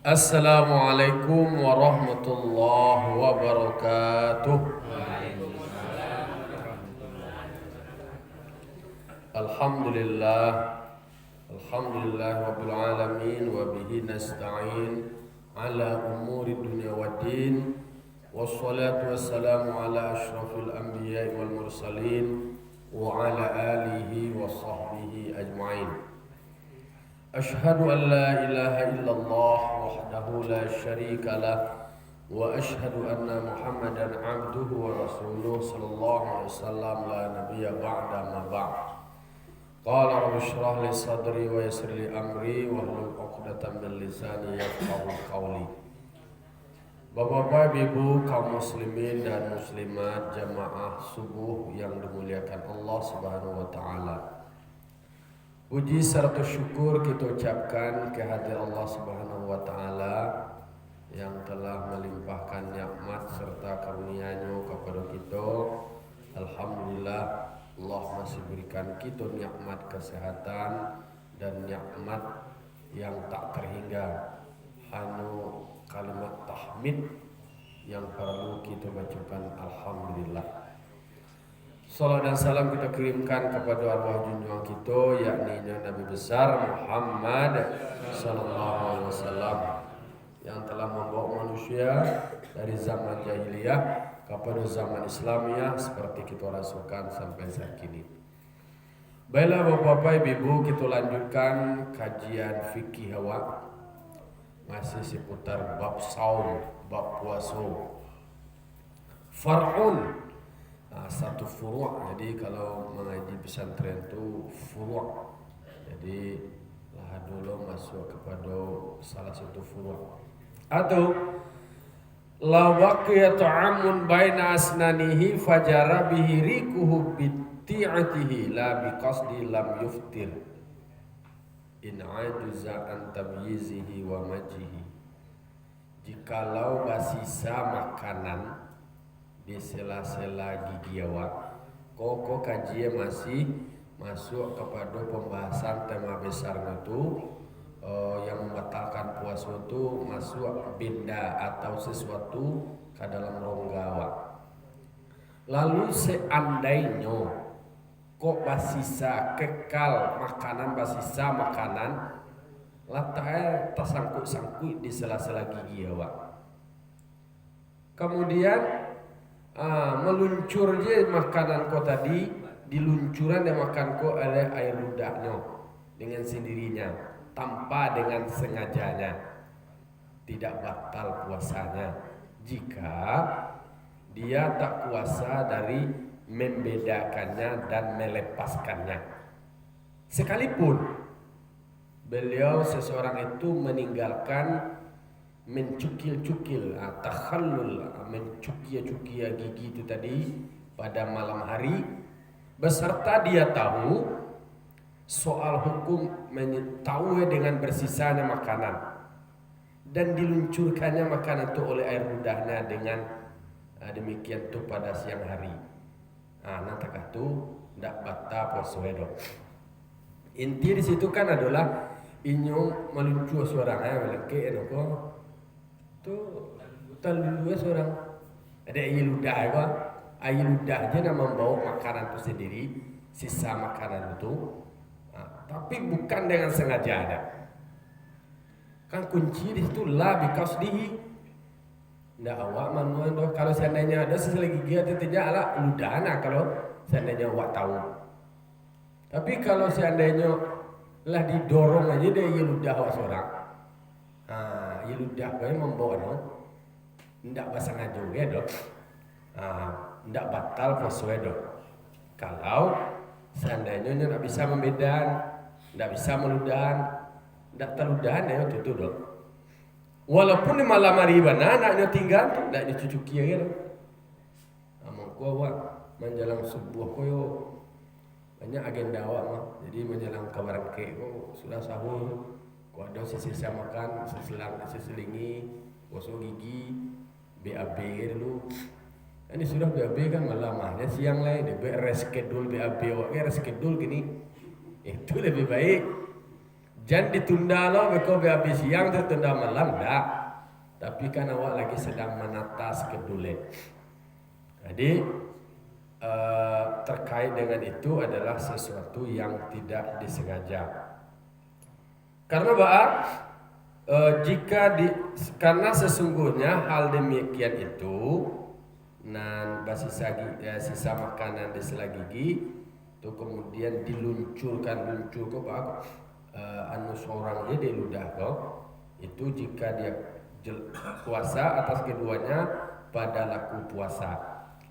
Assalamualaikum warahmatullahi wabarakatuh. Alhamdulillah. Alhamdulillah rabbil alamin wa bihi nasta'in ala umuri dunya waddin. Wassalatu wassalamu ala asyrafil anbiya'i wal mursalin wa ala alihi wa sahbihi ajma'in. أشهد أن لا إله إلا الله وحده لا شريك له وأشهد أن محمدا عبده ورسوله صلى الله عليه وسلم لا نبي بعد ما بعد. قال رب اشرح لي صدري ويسر لي أمري واحلل عقدة من لساني يفقهوا قولي. Bapak-bapak, ibu, kaum muslimin dan muslimat jamaah subuh yang dimuliakan Allah Subhanahu wa taala. Puji serta syukur kita ucapkan kehadirat Allah Subhanahu wa taala yang telah melimpahkan nikmat serta karunia-Nya kepada kita. Alhamdulillah, Allah masih berikan kita nikmat kesehatan dan nikmat yang tak terhingga. Hanya kalimat tahmid yang perlu kita bacakan alhamdulillah. Salam dan salam kita kirimkan kepada arwah junjungan kita, yakni Nabi besar Muhammad sallallahu alaihi wasallam yang telah membawa manusia dari zaman jahiliyah kepada zaman Islamiyah seperti kita rasakan sampai saat ini. Baiklah Bapak-bapak, Ibu, kita lanjutkan kajian fikih hawa masih seputar bab saum, bab puasa. Far'un, satu furu'. Jadi kalau mengaji pesantren itu furu'. Jadi lah dulu masuk kepada salah satu furu'. Atau la waqiya ta'amun baina asnanihi fajara bihi rikuhu bitti'atihi la biqasdi lam yuftir in ajuza an tabyizihi wa majihi. Jikalau basisa makanan di sela-sela gigi awak, kok kajian masih masuk kepada pembahasan tema besar itu yang membatalkan puasa itu masuk benda atau sesuatu ke dalam rongga awak. Lalu seandainya kok basisa kekal makanan, basisa makanan latahnya tersangkut-sangkut di sela-sela gigi awak, kemudian meluncur je makanan kau tadi, diluncuran dan makan kau oleh air ludahnya dengan sendirinya tanpa dengan sengajanya, tidak batal puasanya jika dia tak kuasa dari membedakannya dan melepaskannya. Sekalipun beliau seseorang itu meninggalkan mencukil-cukil, takhallul, mencukia-cukia gigi itu tadi pada malam hari, beserta dia tahu soal hukum mengetahui dengan bersisanya makanan dan diluncurkannya makanan itu oleh air ludahnya dengan demikian itu pada siang hari. Nanti kata tidak batal puasa itu. Inti di situ kan adalah inyo meluncur suaranya melengke kok tu terlalu seorang ada air ludah apa? Air ludah aja nama membawa makanan itu sendiri, sisa makanan itu, tapi bukan dengan sengaja ada. Kan kunci di situ lah biqasdihi. Ndak awak manuan doh. Kalau seandainya ada sisa gigi atau tidak lah ludahna kalau seandainya awak tahu. Tapi kalau seandainya lah didorong aja dia air ludah awak seorang. Ya ludah kau membawa no, ndak basengaja ya dok, ndak batal puasa dok. Kalau seandainya ndak bisa membedakan, ndak bisa meludahan, ndak terludahan ya itu dok. Walaupun di malam hari anaknya tinggal, ndak dicucuki ya dok. Mengko awak menjelang subuh koyo banyak agenda awak mah, jadi menjelang kabaran ke sudah sahur. Kau ada sisa makan, seselingi, gosok gigi, BAB dulu. Ini sudah BAB kan malam mahnya siang lah, dia reschedule BAB, reschedule gini. Itu lebih baik Jangan ditunda lo, beko habis siang tertunda malam, dah. Tapi kan awak lagi sedang menata skedule. Jadi terkait dengan itu adalah sesuatu yang tidak disengaja. Karena karena sesungguhnya hal demikian itu nan sisa makanan di sela gigi itu kemudian muncul ke seorang dia di ludah kau itu jika dia puasa atas keduanya pada laku puasa,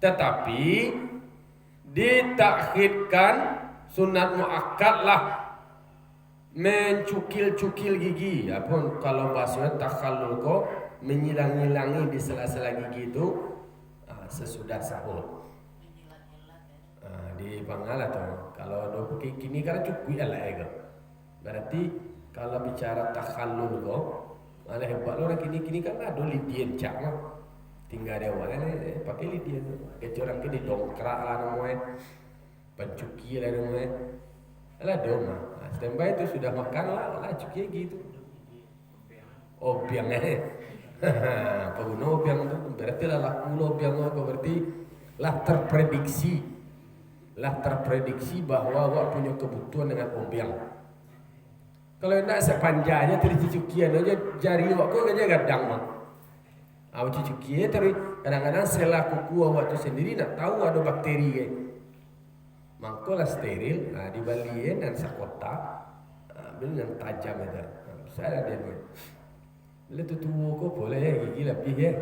tetapi ditakhirkan sunat muakkad lah mencukil-cukil gigi. Apun kalau bahasanya takhallul kok menyilang-nyilangi di sela-sela gigi itu sesudah sahur. Di Bangal atau kalau do kini kan cukup ya lah ya. Berarti kalau bicara takhallul kok malah hebat lo kini kan ada lidien cak mah. Tinggal dia awalnya pakai lidien. Kecorang ke didongkrak lah namanya. Pencuki lah namanya. Alah doma. Standby itu sudah makan lah cuki gitu. Obiang pengguna obiang itu berarti lah laku obiang itu berarti terprediksi bahwa awak punya kebutuhan dengan obiang. Kalau tidak sepanjangnya terus cukian aja jari awak kok aja gadang mah. Awak cukian terus kadang-kadang sela kuku awak tu sendiri nak tahu ada bakteri ke. Mangkolah steril, dibaliin dan sekota, beli yang tajam aja. Saya dia ni, beli tu kok boleh gigi lebih ya.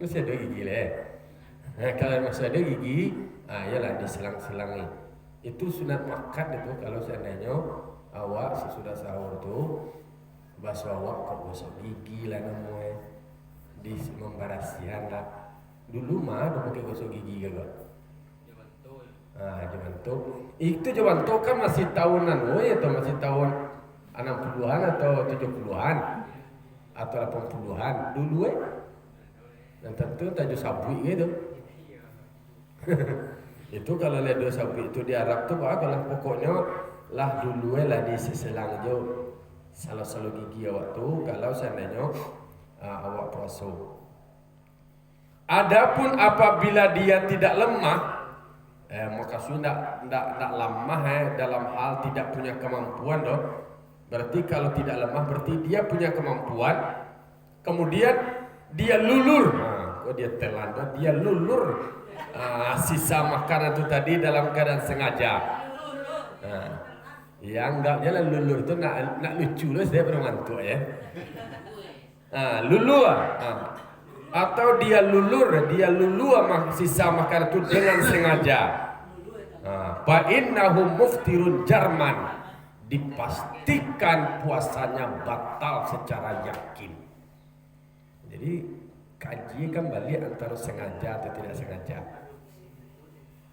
Masih ada gigi lah. Kalau masih ada gigi, ialah diselang-selangi. Itu sunat muakkad itu kalau seandainya awak sesudah sahur tu basuh awak kok gosok gigi lah namanya, di membarasian lah. Dulu mah ada pakai gosok gigi juga. Jawanto. Itu Jawanto kan masih tahunan, atau masih tahun 60-an atau 70-an atau 80-an dulu dan tentu tajuk sapi gitu. Itu kalau lihat dua sapi itu di Arab tuh kalau pokoknya lah dulu lah di seselang jauh salah gigi awak tuh kalau seandainya awak puasa. Adapun apabila dia tidak lemah, maka sudah tidak lemah dalam hal tidak punya kemampuan doh. Berarti kalau tidak lemah berarti dia punya kemampuan. Kemudian dia lulur. Kok dia telan? Dia lulur sisa makanan itu tadi dalam keadaan sengaja. Ya enggak jalan lulur itu nak lucu loh saya bermantuk ya. Lulur. Atau dia lulur sisa makanan itu dengan sengaja. Fa innahu muftirun jarman, dipastikan puasanya batal secara yakin. Jadi kaji kembali antara sengaja atau tidak sengaja.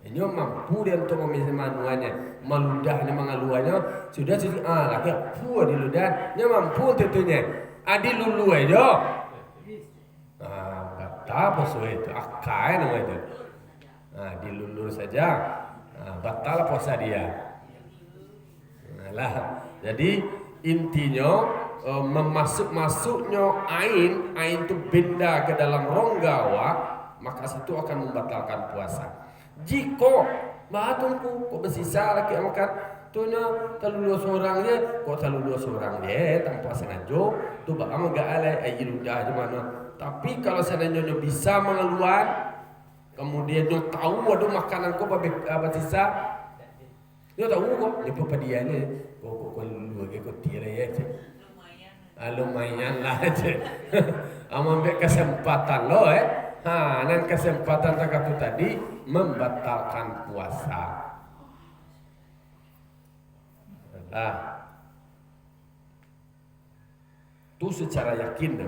Ini mampu dia untuk memisah manuannya, meludahnya mengaluannya sudah lagi puas di ludahnya mampu tentunya. Adi lulu aja. Batal puasa itu akai nama itu. Dilulur saja batal puasa dia. Jadi intinya memasuknya ain itu benda ke dalam rongga awak, maka situ akan membatalkan puasa. Jika tunggu kok bersisa lagi makan tuhnya terlalu seorangnya kok terlalu seorang dia tanpa sengaja tu bakal enggak ada ludah di mana. Tapi kalau seandainya bisa mengeluar, kemudian dia tahu ada makanan kok bersisa, dia tahu kok dia pepadiannya kok lu lagi kok tiada ya. Lumayan lah aja. Ambil kesempatan lo dan kesempatan itu tadi membatalkan puasa. Itu secara yakin.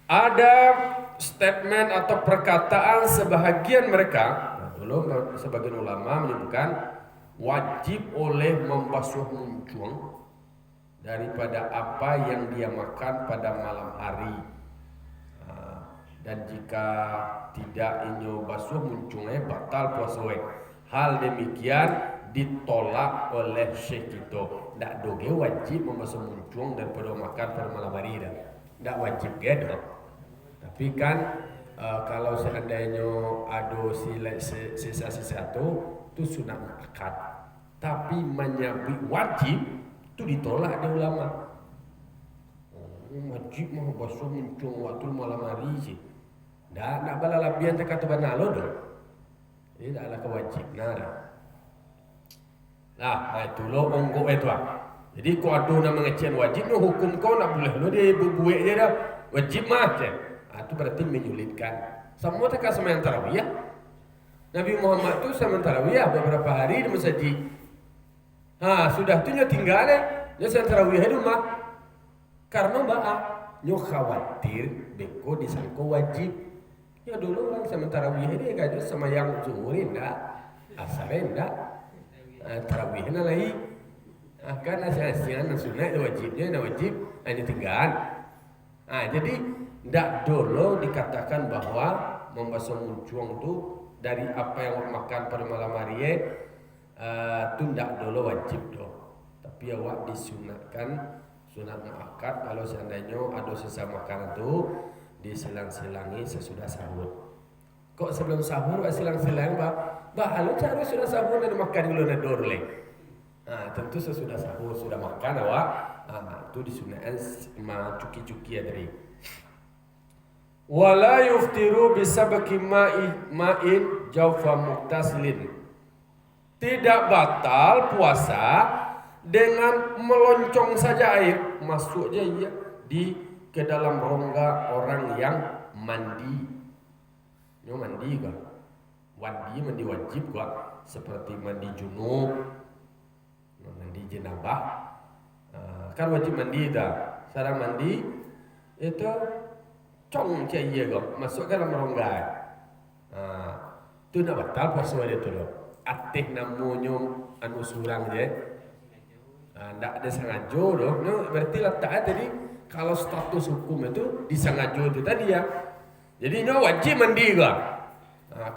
Ada statement atau perkataan sebahagian mereka, dulu sebagian ulama menyebutkan wajib oleh membasuh muncung daripada apa yang dia makan pada malam hari. Dan jika tidak inyo basuh muncungnya batal puasa. Hal demikian ditolak oleh Syekh itu. ndak doge wajib membasuh muncung daripada makan pada malam hari dah. Ndak wajib gitu. Tapi kan kalau seandainya ada sisa-sisa itu sunat akad. Tapi menyabi wajib itu ditolak di ulama. Wajib mah basuh muncung waktu malam hari sih. Nak bala labian tak kata benar lo dong. Ini adalah kewajiban dah. Nah, itu lo onggok itu Jadi kau ada nak mengecian wajib no hukum kau nak boleh lo dia berbuat je dah. Wajib mah je. Itu berarti menyulitkan. Semua tak sama yang tarawih ya. Nabi Muhammad tu sama tarawih beberapa hari di masjid. Sudah tu nyo tinggal nyo sama tarawih di rumah. Karena nyo khawatir beko disangko wajib. Ya dulu orang sama tarawih ini kan sama yang zuhurin dah. Asarin dah. Tarawihnya lagi. Kan asian sunat wajibnya wajib hanya tinggal. Jadi ndak dulu dikatakan bahwa membasuh muncung itu dari apa yang makan pada malam hari itu ndak dulu wajib doh. Tapi awak disunatkan sunat muakkad kalau seandainya ada sisa makanan itu disilang-silangi sesudah sahur. Kok sebelum sahur silang-silang lu cari sudah sahur dan makan dulu na dorle. Tentu sesudah sahur sudah makan awak itu disunatkan cuki-cuki ya dari. Wala yuftiru bisabaki ma'in jawfa muktasilin. Tidak batal puasa dengan meloncong saja air masuk aja ya ke dalam rongga orang yang mandi. Nyo mandi kan? Mandi wajib kan? Seperti mandi junub, mandi jenabah. Kan wajib mandi dah. Cara mandi itu cong caya kok masuk ke dalam rongga. Itu nak batal puasa dia tu loh. Atih namanya anu surang je. Ndak ada sengaja doh. No, berarti letak tadi kalau status hukum itu disengaja itu tadi ya. Jadi no wajib mandi kok.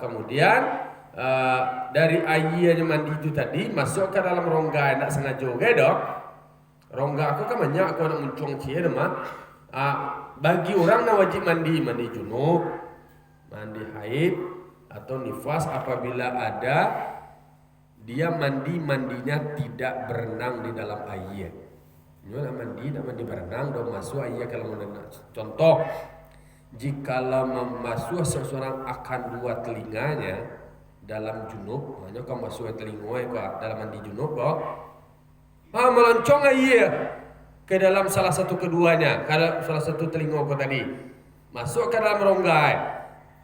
Kemudian dari airnya mandi itu tadi masuk ke dalam rongga ndak sengaja ke doh. Rongga aku kan banyak aku nak muncung cie mah. Bagi orang yang wajib mandi junub, mandi haid atau nifas apabila ada dia mandinya tidak berenang di dalam air. Dia nak mandi berenang dan masuk air kalau nak. Contoh, jikalau membasuh seseorang akan dua telinganya dalam junub, maknanya kau masuk telinga dalam mandi junub kok. Meloncong air ke dalam salah satu keduanya, kalau salah satu telinga kau tadi masuk ke dalam rongga,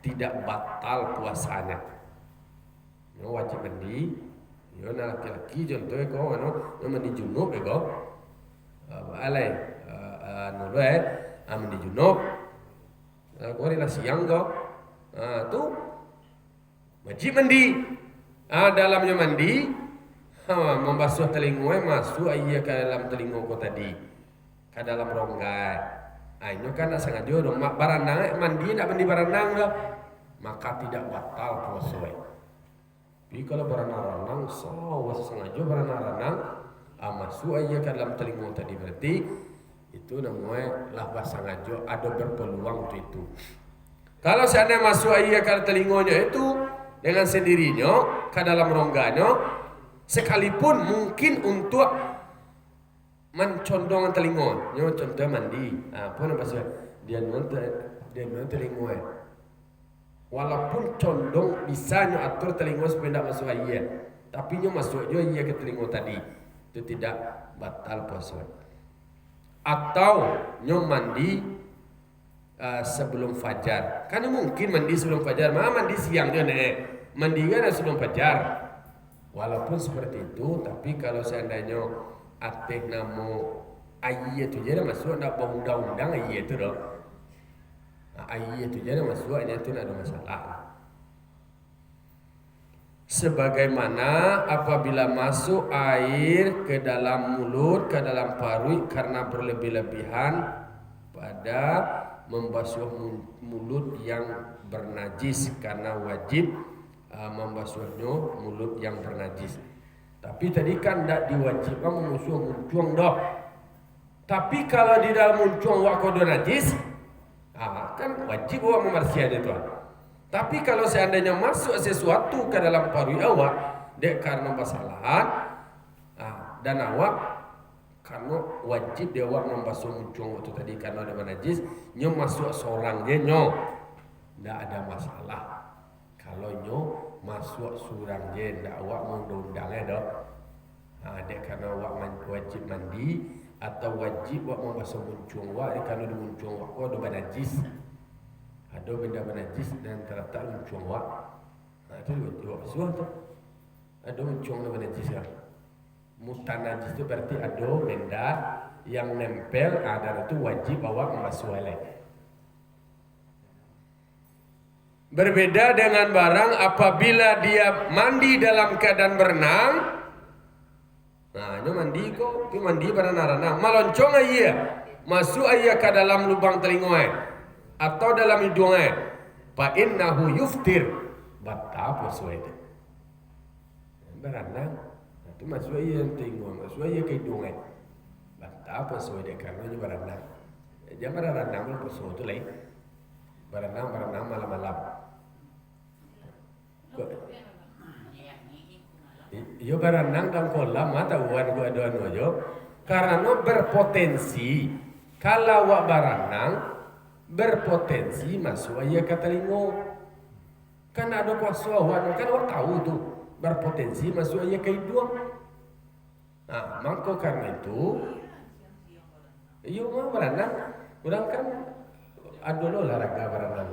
tidak batal puasanya. Dia wajib mandi. Dia nak laki-laki contohnya kau mandi junub kau. Alai mandi junub. Kau ni lah siang kau. Tu wajib mandi. Dalamnya mandi, membasuh telinga masuk air ke dalam telinga kau tadi. Ke dalam rongga. Ini kan nak sengaja dong baranang mandi nak mandi baranang dah. Maka tidak batal puasa. Tapi kalau baranang sengaja baranang masuk air ke dalam telinga tadi berarti itu namanya lah sengaja ada berpeluang untuk itu. Kalau seandainya masuk air ke telinganya itu dengan sendirinya ke dalam rongganya sekalipun mungkin untuk mencondong telinga, contohnya mandi, apa nama bahasa dia nonton telinga, walaupun condong bisa atur telinga supaya tidak masuk air, tapi masuk juga air ke telinga tadi, itu tidak batal puasa. Atau mandi sebelum fajar, kan mungkin mandi sebelum fajar, mandi siang dia mandi kan sebelum fajar, walaupun seperti itu, tapi kalau seandainya atik namo air itu jadi masuk nak undang-undang air itu doh. Air itu jadi masuk air itu tidak ada masalah. Sebagaimana apabila masuk air ke dalam mulut, ke dalam paru karena berlebih-lebihan pada membasuh mulut yang bernajis karena wajib membasuhnya mulut yang bernajis. Tapi tadi kan tidak diwajibkan mengusung muncuang dah. Tapi kalau di dalam muncuang wak kodo najis, kan wajib awak membersihkan itu. Tapi kalau seandainya masuk sesuatu ke dalam paru awak, dek karena kesalahan, dan awak karena wajib dia awak membasuh muncuang waktu tadi karena ada najis, nyo masuk seorang dia nyo, tidak ada masalah. Kalau nyo masuk surang je, ndak awak mengundangnya dah. Dek karena awak wajib mandi atau wajib awak membasuh muncuang awak, karena di muncuang awak ada najis. Ada benda najis dan terletak muncuang awak. Itu juga basuh tu. Ada muncuang ada najis kan. Mutan najis itu berarti ada benda yang nempel, dan itu wajib awak membasuh oleh. Berbeda dengan barang apabila dia mandi dalam keadaan berenang. Ini mandi kok, itu mandi berenang. Meloncong aja, masuk aja ke dalam lubang telinga atau dalam hidung fa innahu yuftir, batal puasa itu. Berenang, itu masuk aja telinga, masuk aja ke hidung batal puasa itu karena ini berenang. Jangan berenang puasa itu lain. Berenang malam-malam. Yo berenang dalam kolam atau wan aja. Karena berpotensi kalau awak berenang berpotensi masuk aja ke telinga. Kan ada kuasa awak, kan awak tahu tuh berpotensi masuk aja ke hidung. Maka karena itu yo mau berenang, orang kan ada olahraga berenang.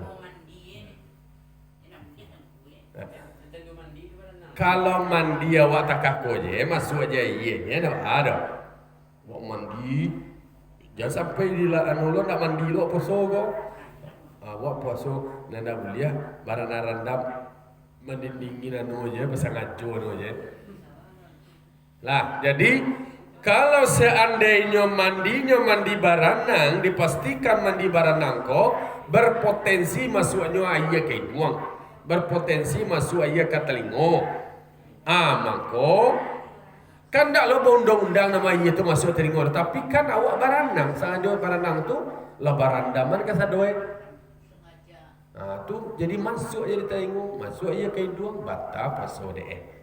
Kalau mandi awak tak kaku je, masuk aja ianya dah ada. Awak mandi, jangan sampai di anu lo nak mandi lo poso kau. Awak poso nanda belia barana randam mendingin anu je, pasang ngaco anu je. Lah, jadi kalau seandainya mandi baranang, dipastikan mandi baranang kau berpotensi masuknya air ke hidung, berpotensi masuk air ke telinga. Maka kan tak lo undang-undang nama air itu masuk telinga, tapi kan awak baranang, sengaja baranang tu lah barandaman ke sadoe. Tu jadi masuk air di telinga, masuk air ke hidung, batal puasa deh.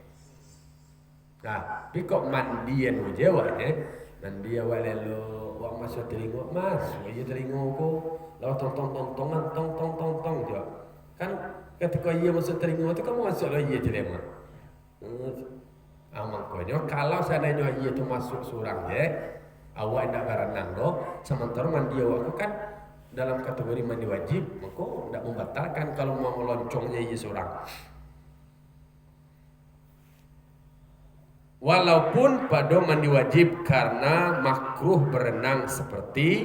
Tapi kok mandian aja awak mandi awak lalu awak masuk telinga, masuk aja telinga ko, lalu tong je. Kan ketika ia masuk telinga tu kamu masuk lagi je dia mah. Makanya kalau seandainya ia tu masuk surang je, awak tidak berenang doh, sementara mandi awak tu kan dalam kategori mandi wajib, maka tidak membatalkan kalau mau meloncongnya ia surang. Walaupun pada mandi wajib karena makruh berenang seperti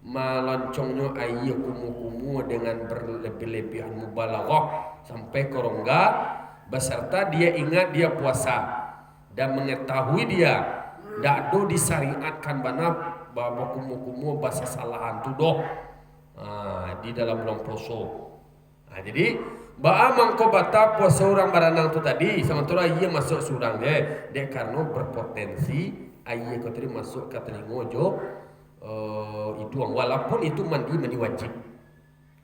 meloncongnya air kumu-kumu dengan berlebih-lebihan mubalaghah sampai korongga, beserta dia ingat dia puasa dan mengetahui dia tidak do disyariatkan bahwa kumu-kumu bahasa salahan tu doh di dalam bulan puasa. Jadi mangko bata puasa orang berenang tu tadi, sementara ia masuk surang dia karena berpotensi air kau tadi masuk ke telinga jo hidung, walaupun itu mandi wajib.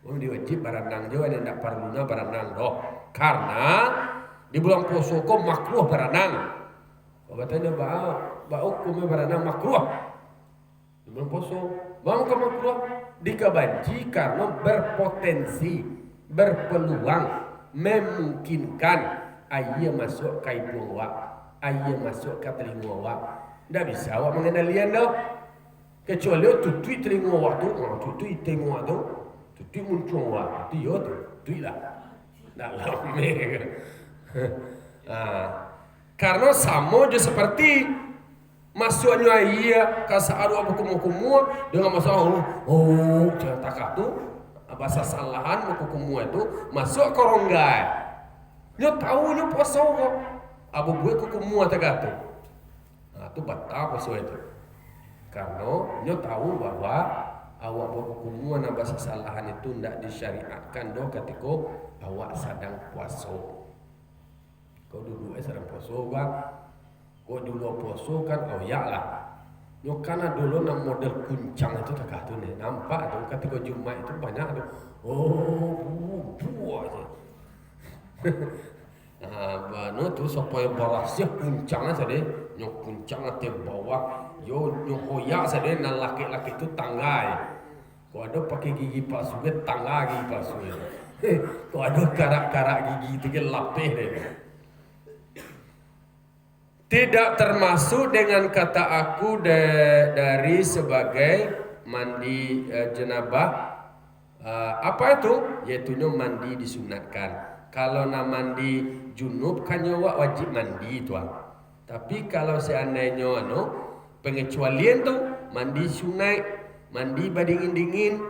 Mandi wajib berenang jo, ada tidak perlunya berenang doh, karena di bulan puasa kau makruh berenang. Katanya bau hukumnya berenang makruh di bulan puasa. Bau kau makruh dikabanci karena berpotensi, berpeluang memungkinkan air masuk ke hidung awak, air masuk ke telinga awak. Tidak bisa awak mengenalian dah, kecuali tutui telinga awak tu, tutui telinga awak tu, tutui muncul awak, tu yo tu, tutui lah. Tak lama. Karena sama je seperti masuknya air ke saat awak berkumur-kumur dengan masuk jangan takak tu. Bahasa salahan mukukumu itu masuk korongga. Nyo tahu nyo puasa kok. Abu buat kukumu atagato. Tu batal puasa itu. Karena nyo tahu bahwa awak berkukumu na bahasa salahan itu tidak disyariatkan doh ketika awak sedang puasa. Kau duduk sedang puasa bang. Kok dulu poso kan ya lah. Yo karena dulu nam model kuncang itu tak tuh nih nampak tuh ketika Jumat itu banyak tuh. Oh, buah aja. Bano tu supaya berasnya puncangnya saja, nyok puncangnya te bawah, yo nyok hoyak saja, nan laki-laki itu tanggai. Kau ada pakai gigi palsu, ke tangga gigi palsu. Kau ada karak-karak gigi itu ke lapeh deh. Tidak termasuk dengan kata aku dari sebagai mandi jenabah. Apa itu? Yaitu mandi disunatkan. Kalau nak mandi junub kan nyawa wajib mandi tu. Tapi kalau seandainya pengecualian tu mandi sunat, mandi badingin-dingin.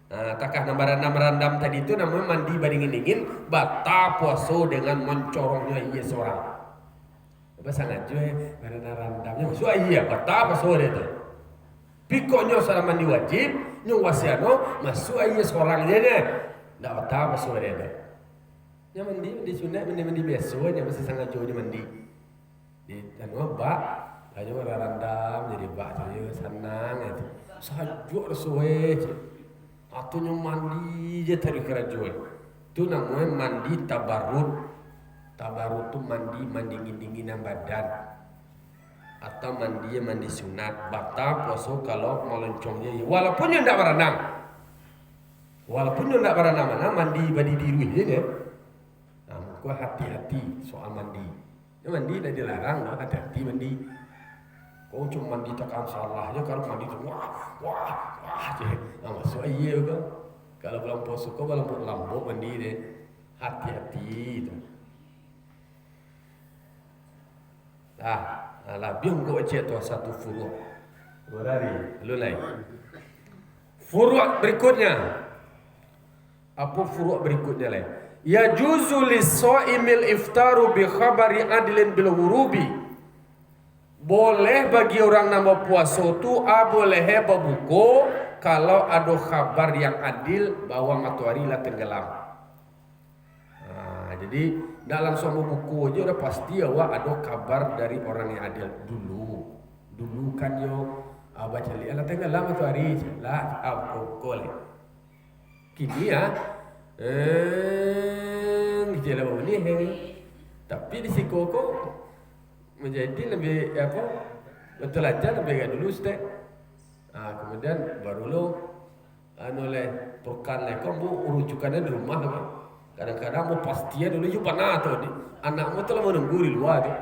Takah nama randam tadi itu namanya mandi badingin-dingin, batal puasa dengan mencorongnya ia seorang. Apa sangat je karena randamnya masuk iya batal puasa dia tu. Pikonya seorang mandi wajib, nyuwasiano masuk iya seorang dia ni. Tak batal puasa dia tu. Ya mandi sunat mandi biasa aja masih sangat jauh mandi. Di bak aja orang randam jadi bak tu senang itu. Sajuk sesuai. Atunya mandi je tadi kerajaan. Tu namanya mandi tabarut. Tabarut tu mandi dingin badan. Atau mandi sunat. Batal puasa kalau melencongnya. Walaupun yang tak berenang. Mandi badi diri je. Kau hati-hati soal mandi. Mandi dah dilarang, hati-hati mandi. Kau cuma mandi takkan salah je kalau mandi tu wah je. Masuk iya kan. Kalau belum puasa kau belum lambuk mandi deh. Hati-hati tu. Biung kau cek tu satu furu'. Berari, lu lain. Furu' berikutnya. Apa furu' berikutnya lain? Yajuzu lis-shaimil iftaru bi khabari adlin bil ghurubi. Boleh bagi orang nama puasa tu boleh berbuka kalau ada kabar yang adil bahwa matahari lah tenggelam. Jadi dalam semua buku aja udah pasti ada kabar dari orang yang adil dulu kan yo baca li lah tenggelam matahari lah boleh. Kini gejala ni tapi di sikoko menjadi lebih betul aja lebih agak dulu step. Kemudian baru lo oleh pekan lekong bu urucukannya di rumah kan. Kadang-kadang mau pastinya dulu juga panah tu anakmu telah menunggu di luar tu.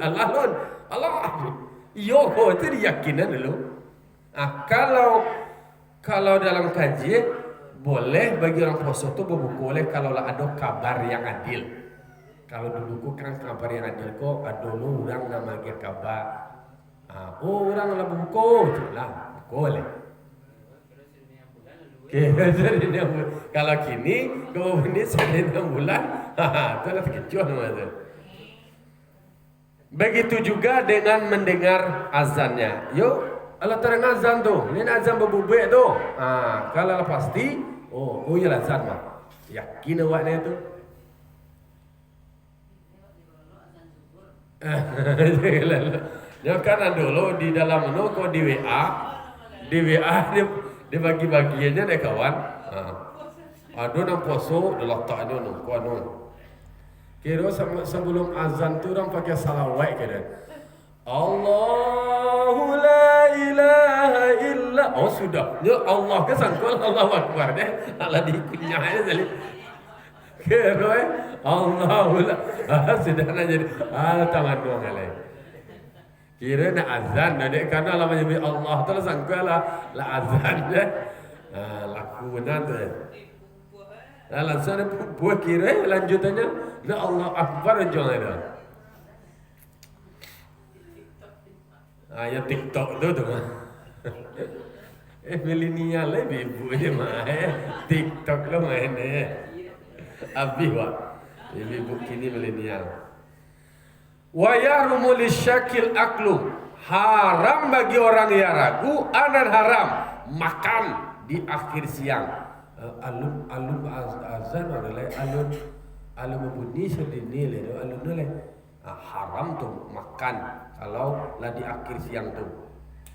Allah yo itu diyakinan dulu. Kalau dalam kajian boleh bagi orang puasa itu berbuka oleh kalau ada kabar yang adil. Kalau dulu kan kabar yang adil kok ada orang nama dia kabar. Orang lah berbuka lah boleh. Kalau kini kau ini sehari 6 bulan, itu lah terkejut namanya. Begitu juga dengan mendengar azannya. Yo, Allah terang azan tu, ini azan berbubuk tu. Kalau pasti. Oh iya azan mah. Yakin awaknya tu. Ya kan dulu di dalam kau di WA dia bagi-bagiannya deh kawan. Ada nang poso diletaknya kau Kira sebelum azan tu orang pakai salawat kira. Allahu la ilaha illa. Oh sudah. Ya Allah ke sangkul Allahu Akbar deh. Allah dikunyah sekali. Kira Allahu la. Sudah nak jadi tangan dua kali. Kira nak azan dek karena lama nyebut Allah tu lah sangkul lah azan deh. Laku benar tu. Langsung buat kira lanjutannya na Allah Akbar jangan ada. Ya TikTok tu milenial ibu je main TikTok lo main abi wa ibu kini milenial. Wa yahrumu lisyakil aklu, haram bagi orang yang ragu anan haram makan di akhir siang. Alun azan oleh alun bunyi sedini le alun oleh haram tuh makan kalau lah di akhir siang tuh.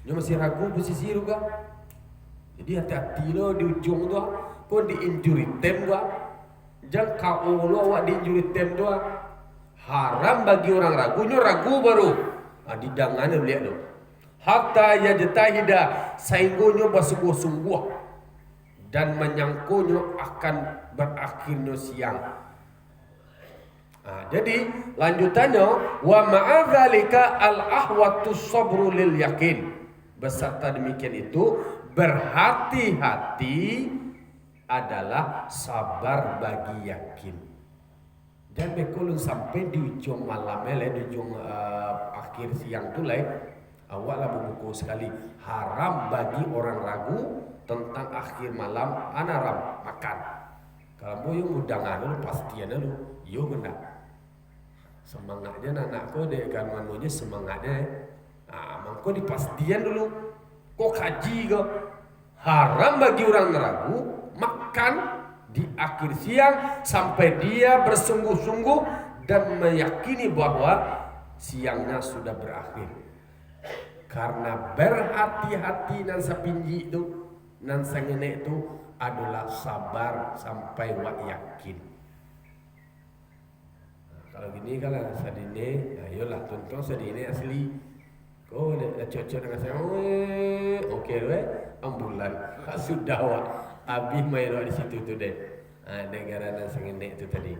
Nyo masih ragu posisi juga. Jadi hati-hati lo di ujung tuh, kok di injury time tuh. Jangan kau lo awak di injury time tuh. Haram bagi orang ragu, nyo ragu baru. Di dangan lihat lo. Hatta yajtahida sainggonyo bersungguh-sungguh dan menyangkonyo akan berakhirnya siang. Jadi lanjutannya wa ma'adzalika al-ahwatu sabru lil yakin. Beserta demikian itu berhati-hati adalah sabar bagi yakin. Dan bekulun sampai di ujung malam di ujung akhir siang tu awaklah berbuku sekali. Haram bagi orang ragu tentang akhir malam anaram makan. Kalau mau yang mudangan lu pastian lu, yo benar. Semangatnya anakku dek kan manunya semangatnya. Mangko dipastian dulu. Kok kaji kok. Haram bagi orang ragu makan di akhir siang sampai dia bersungguh-sungguh dan meyakini bahwa siangnya sudah berakhir. Karena berhati-hati nan sapinji itu nan sangene itu adalah sabar sampai wak yakin. Kalau gini kalau sadine, ayolah tonton sadine asli. Kau cocok dengan saya, oke deh, ambulan. Sudah wak, habis main di situ tu deh. Negara nan sangene itu tadi.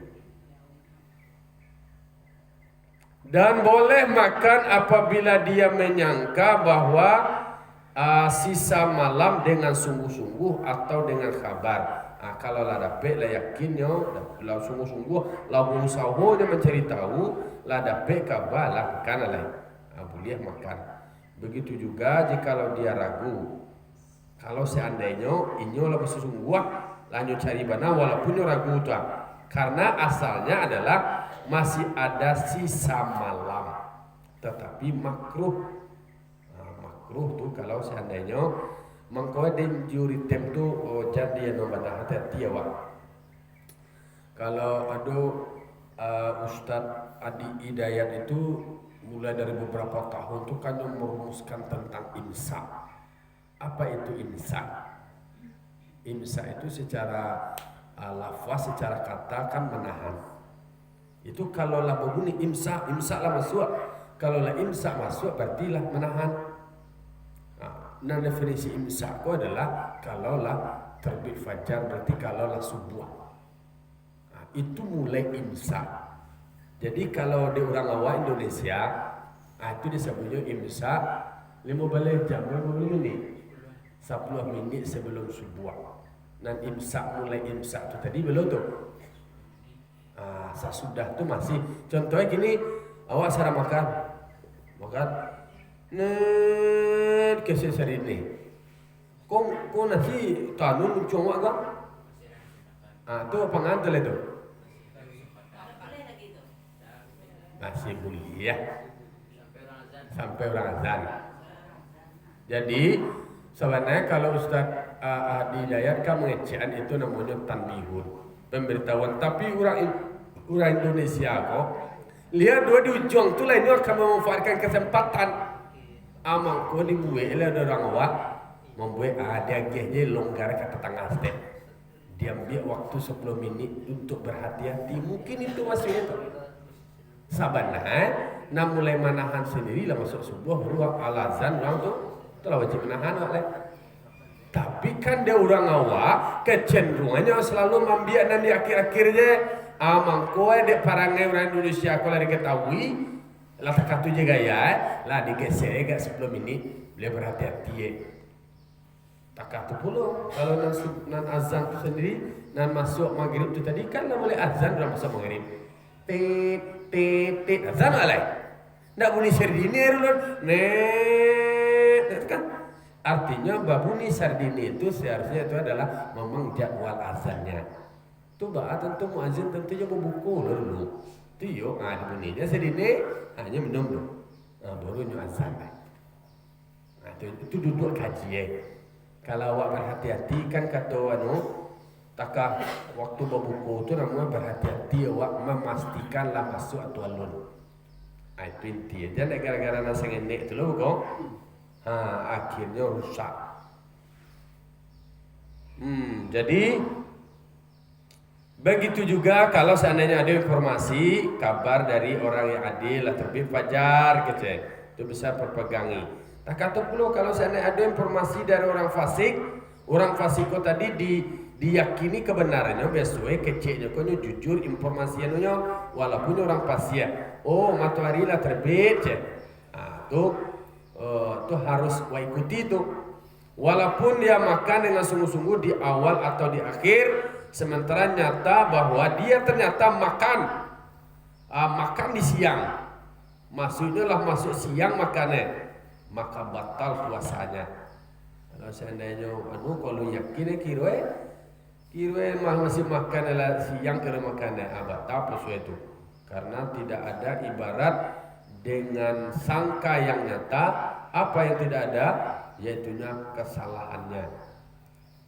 Dan boleh makan apabila dia menyangka bahwa sisa malam dengan sungguh-sungguh atau dengan kabar. Kalau lah dapat lah yakinnya, lah sungguh-sungguh, lah usaha dia mencari tahu, lah dapat kabar lah makan lah. Boleh makan. Begitu juga jikalau dia ragu. Kalau seandainya inyo lah bersungguh, lanjut cari bana walaupun ragu tu. Karena asalnya adalah masih ada sisa malam, tetapi makruh. Makruh tu kalau seandainya mengkau den juri tem tu jadi yang nombor hati-hati awak. Kalau ada Ustadz Adi Hidayat itu mulai dari beberapa tahun tu kan yang merumuskan tentang imsak. Apa itu imsak? Imsak itu secara lafaz, secara kata kan menahan. Itu kalau lah berbunyi imsak lah masuk. Kalau lah imsak masuk berarti lah menahan. Nah definisi imsak itu adalah kalau lah terbit fajar berarti kalau lah subuh. Itu mulai imsak. Jadi kalau di orang awak Indonesia, itu disebutnya imsak 15 jam 15 menit. 10 menit sebelum subuh. Dan imsak mulai imsak itu tadi belum tu. Sesudah tu masih. Contohnya gini, awak sedang makan, kesel sehari ini. Kau nasi tanun cuma kan? Tu pengantul itu. Masih kuliah sampai orang azan. Jadi sebenarnya kalau Ustaz Adi Hidayat kan mengecekan itu namanya tanbihun, pemberitahuan. Tapi orang Indonesia kok lihat dua di ujung tu lainnya akan memanfaatkan kesempatan. Amang kau dibuat oleh orang awak membuat dia gehnya longgar ke tengah step. Dia ambil waktu 10 menit untuk berhati-hati. Mungkin itu maksudnya tu. Sabanah, nak mulai menahan sendiri lah masuk subuh ruang alazan orang tu telah wajib menahan oleh. Tapi kan dia orang awak kecenderungannya selalu membiak dan di akhir-akhirnya mangko dek parangai orang Indonesia kalau diketahui lah takatu je gaya lah digeser agak 10 menit boleh berhati-hati takatu pula kalau nan azan tu sendiri nan masuk maghrib tu tadi kan lah mulai azan dah masuk maghrib tit azan alai ndak bunyi serdine dulu kan artinya babuni sardine itu seharusnya itu adalah memang jadwal azannya. Tu tentu muazin tentunya membuku dulu. Tu yo bunyinya sardine hanya minum dulu. Baru nyu azan. Itu duduk kaji. Kalau awak berhati-hati kan kata takah waktu berbuku tu namanya berhati-hati awak memastikanlah masuk atau alun. Itu inti aja nek gara-gara nasi ngenek itu loh kok. Akhirnya rusak. Jadi begitu juga kalau seandainya ada informasi kabar dari orang yang adil lah terbit fajar gitu ya, itu bisa berpegangi. Tak kata pula kalau seandainya ada informasi dari orang fasik tadi diyakini kebenarannya biasanya kecilnya kono jujur informasinya walaupun orang pasien. Oh matahari lah terbit ya. Itu harus ikuti itu. Walaupun dia makan dengan sungguh-sungguh di awal atau di akhir, sementara nyata bahwa dia ternyata makan di siang, maksudnya lah masuk siang makannya, maka batal puasanya. Kalau seandainya kalau yakin kira masih makan adalah siang kira makannya, batal puasa itu, karena tidak ada ibarat dengan sangka yang nyata, apa yang tidak ada yaitunya kesalahannya.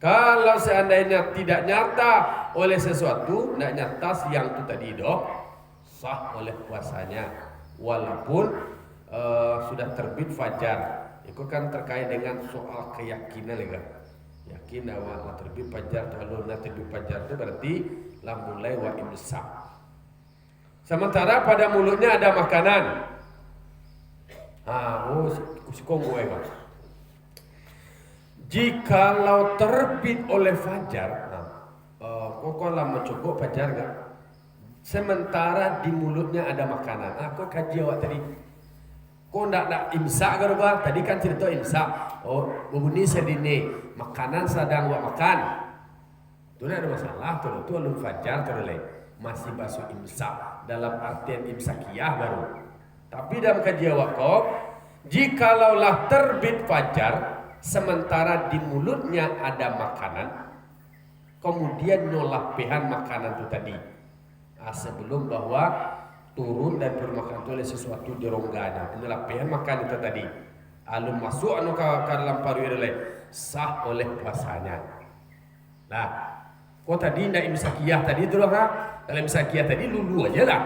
Kalau seandainya tidak nyata oleh sesuatu, tidak nyata siang itu tadi sah oleh puasanya, walaupun sudah terbit fajar. Itu kan terkait dengan soal keyakinan ya kan. Yakin bahwa terbit fajar, kalau terbit fajar itu berarti lah mulai wa imsak. Sementara pada mulutnya ada makanan. Sikong gue kan. Jikalau terbit oleh fajar, kok lah mencoba fajar gak? Sementara di mulutnya ada makanan. Kok kaji awak tadi? Kok ndak imsak kan bah? Tadi kan cerita imsak. Bunyi sedini makanan sedang awak makan. Itu ada masalah tuh alun fajar terlebih masih basuh imsak dalam artian imsakiyah baru. Tapi dalam kaji awak kok, jikalaulah terbit fajar sementara di mulutnya ada makanan, kemudian nyolapehan makanan itu tadi, sebelum bahwa turun dan bermakan itu oleh sesuatu di rongganya, nyolapehan makan itu tadi, alun masuk ke dalam paru itu sah oleh puasanya. Nah, kok tadi ndak imsakiyah tadi itu loh, kalau imsakiyah tadi lulu aja lah,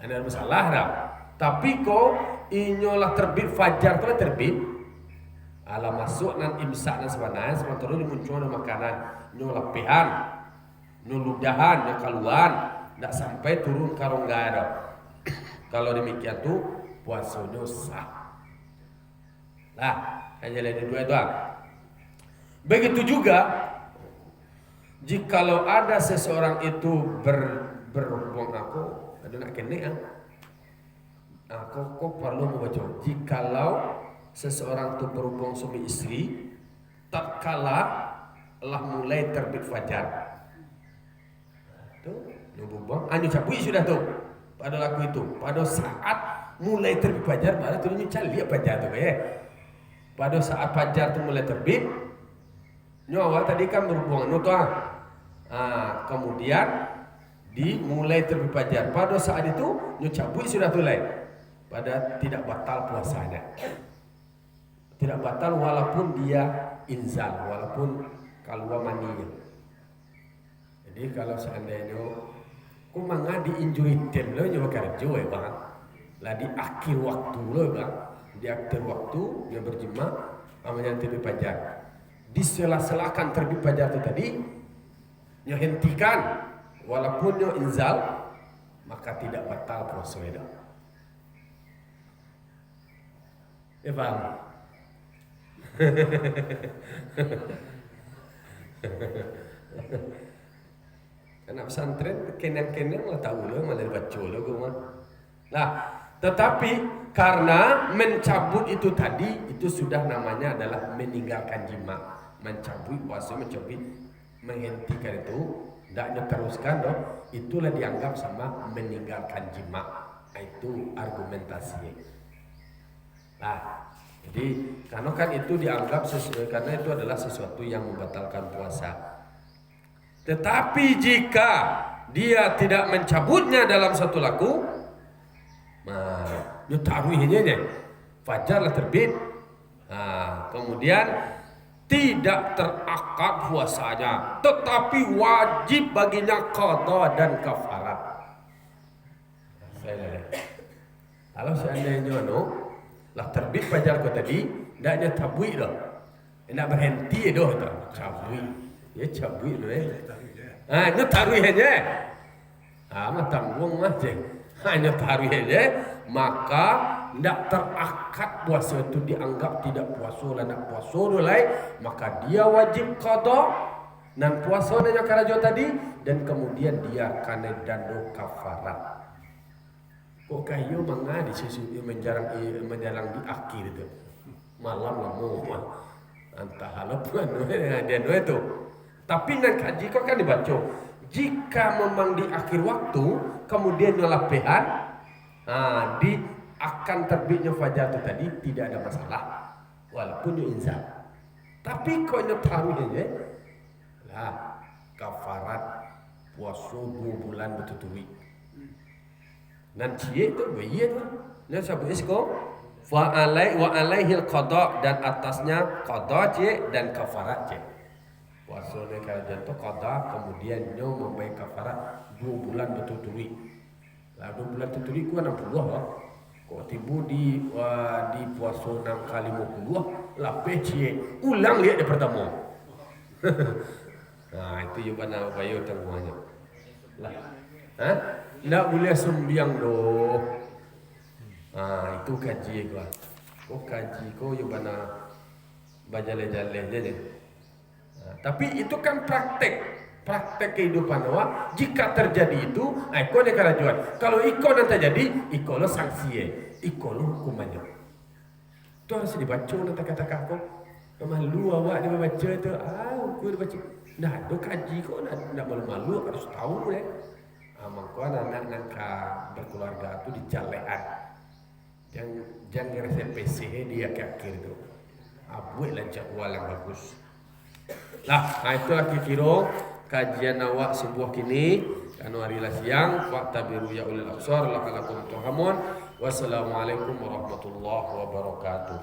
ada masalah dah. Tapi kok inyolah terbit fajar kalau terbit ala masuk nan imsak nan sebenarnya sementara muncul makanan nyolapehan nyuludahan nyakaluan tidak sampai turun karongga. Kalau demikian tuh puasanya sah. Nah hanya ada dua itu. Begitu juga jikalau ada seseorang itu berhubung aku ada nak kene kok perlu membaca. Jikalau seseorang itu berhubung suami istri, tatkala lah mulai terbit fajar, tuh berhubung, cabui sudah tuh pada laku itu. Pada saat mulai terbit fajar, pada turunnya cari fajar tuh ya. Pada saat fajar tuh mulai terbit, nyawa tadi kan berhubungan tuh. Kemudian dimulai terbit fajar. Pada saat itu cabui sudah mulai. Pada tidak batal puasanya, tidak batal walaupun dia inzal, walaupun keluar maninya. Jadi kalau seandainya kumanga diinjuri tem lo nyoba kerja ya bang, lah di akhir waktu lo bang, di akhir waktu dia berjima amanya terbit fajar, di sela-selakan terbit fajar itu tadi nyo hentikan walaupun nyo inzal, maka tidak batal puasa itu. Ya paham? Anak pesantren kenang-kenang lah tahu lo malah baca lo gua. Nah, tetapi karena mencabut itu tadi itu sudah namanya adalah meninggalkan jima, mencabut puasa, mencabut menghentikan itu, tidak teruskan dong, itulah dianggap sama meninggalkan jima. Itu argumentasinya. Nah, jadi karena kan itu dianggap karena itu adalah sesuatu yang membatalkan puasa. Tetapi jika dia tidak mencabutnya dalam satu laku, taruhnya fajar lah terbit, kemudian tidak terakad puasanya, tetapi wajib baginya qada dan kafarat. Kalau seandainya lah terbit fajar kau tadi, ndaknya tabui dah. Ndak berhenti dah tu. Cabui. Ya cabui tu itu taruh aja. Mah tanggung aja. Hanya taruh aja, maka ndak terakad puasa itu dianggap tidak puasa lah nak puasa dulai, maka dia wajib qada dan puasa dan karajo tadi dan kemudian dia kena dando kafarat. Kok kayu mangga di sisi menjarang di akhir itu. Malam lama antah halapan dia itu. Tapi nan kaji kok kan dibaca. Jika memang di akhir waktu kemudian nyelapehan, di akan terbitnya fajar itu tadi tidak ada masalah walaupun insan. Tapi kok taruh aja lah kafarat puasa 2 bulan berturut-turut. Nanti itu bayi tu. Dia sebut isko wa alaihil qada dan atasnya qada dan kafarat puasa ni kalau jatuh qada kemudian nyo membayar kafarat 2 bulan berturut-turut. Lah 2 bulan berturut-turut ku 60 lah. Kok tibu di puasa 6 kali 50 lah peci ulang lihat dia pertama. Itu juga nak bayar tanggungannya. Lah. Ndak boleh sembiang doh. Itu kaji gua. Kok kaji kok yo bana bajale-jale je. Tapi itu kan praktek kehidupan awak. Jika terjadi itu, iko ne karajuan. Kalau iko nanti jadi, iko lo sanksi iko lo hukumannya. Itu harus dibaca nanti kata-kata kok. Malu awak dia baca itu. Aku dibaca. Nah, do kaji kok nak malu-malu harus tahu deh. Maka anak-anak berkeluarga itu dicalekan. Jangan resep PC dia ke akhir itu. Buatlah jadwal yang bagus. Lah, itulah kira kajian awak sebuah kini. Anu hari lah siang. Wa'tabiru ya ulil absar la'alakum turhamun. Wassalamualaikum warahmatullahi wabarakatuh.